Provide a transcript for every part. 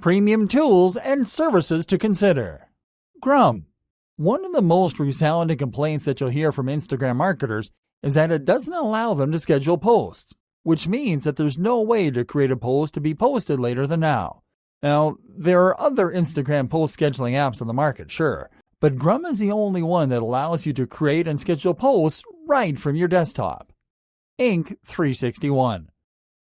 Premium tools and services to consider. Grum. One of the most resounding complaints that you'll hear from Instagram marketers is that it doesn't allow them to schedule posts, which means that there's no way to create a post to be posted later than now. Now, there are other Instagram post scheduling apps on the market, sure, but Grum is the only one that allows you to create and schedule posts right from your desktop. Inc. 361.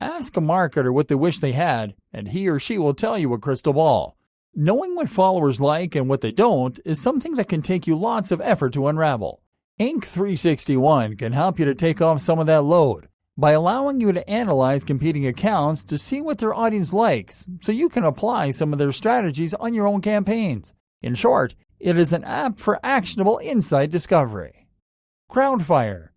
Ask a marketer what they wish they had, and he or she will tell you a crystal ball. Knowing what followers like and what they don't is something that can take you lots of effort to unravel. Inc. 361 can help you to take off some of that load by allowing you to analyze competing accounts to see what their audience likes, so you can apply some of their strategies on your own campaigns. In short, it is an app for actionable insight discovery. Crowdfire.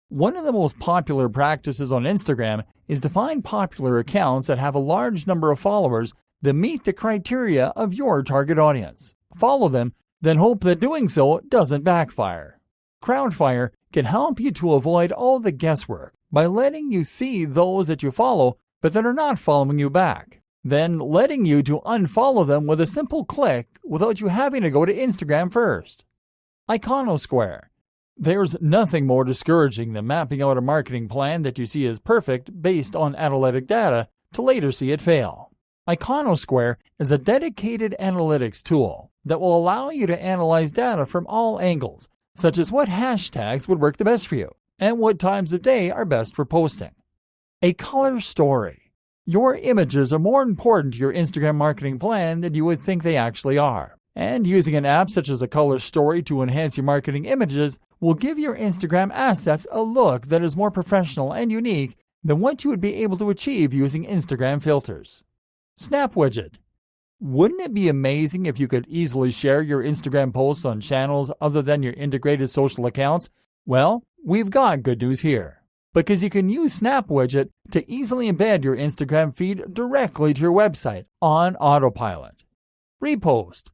One of the most popular practices on Instagram is to find popular accounts that have a large number of followers that meet the criteria of your target audience. Follow them, then hope that doing so doesn't backfire. Crowdfire can help you to avoid all the guesswork by letting you see those that you follow but that are not following you back, then letting you to unfollow them with a simple click without you having to go to Instagram first. Iconosquare. There's nothing more discouraging than mapping out a marketing plan that you see as perfect based on analytic data to later see it fail. Iconosquare is a dedicated analytics tool that will allow you to analyze data from all angles, such as what hashtags would work the best for you and what times of day are best for posting. A color story. Your images are more important to your Instagram marketing plan than you would think they actually are. And using an app such as a color story to enhance your marketing images will give your Instagram assets a look that is more professional and unique than what you would be able to achieve using Instagram filters. Snap Widget. Wouldn't it be amazing if you could easily share your Instagram posts on channels other than your integrated social accounts? Well, we've got good news here, because you can use Snap Widget to easily embed your Instagram feed directly to your website on autopilot. Repost.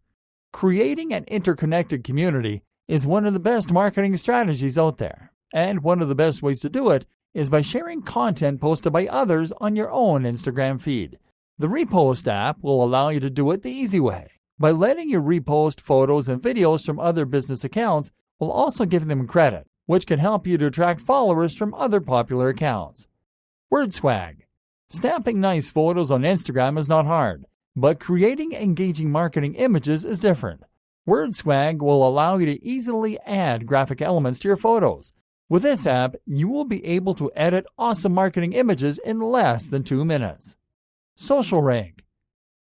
Creating an interconnected community is one of the best marketing strategies out there, and one of the best ways to do it is by sharing content posted by others on your own Instagram feed. The Repost app will allow you to do it the easy way by letting you repost photos and videos from other business accounts while also giving them credit, which can help you to attract followers from other popular accounts. WordSwag. Snapping nice photos on Instagram is not hard, but creating engaging marketing images is different. WordSwag will allow you to easily add graphic elements to your photos. With this app, you will be able to edit awesome marketing images in less than 2 minutes. Social Rank.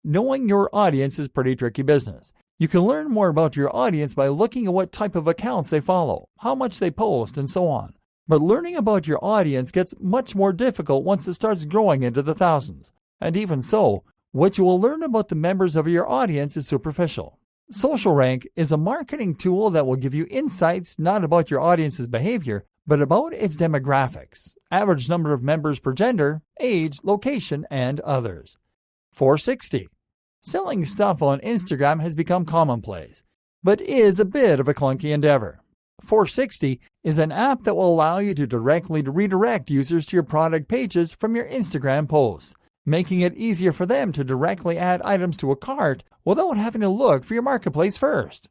Knowing your audience is pretty tricky business. You can learn more about your audience by looking at what type of accounts they follow, how much they post, and so on. But learning about your audience gets much more difficult once it starts growing into the thousands. And even so, what you will learn about the members of your audience is superficial. Social Rank is a marketing tool that will give you insights not about your audience's behavior, but about its demographics, average number of members per gender, age, location, and others. 460. Selling stuff on Instagram has become commonplace, but is a bit of a clunky endeavor. 460 is an app that will allow you to directly redirect users to your product pages from your Instagram posts, making it easier for them to directly add items to a cart without having to look for your marketplace first.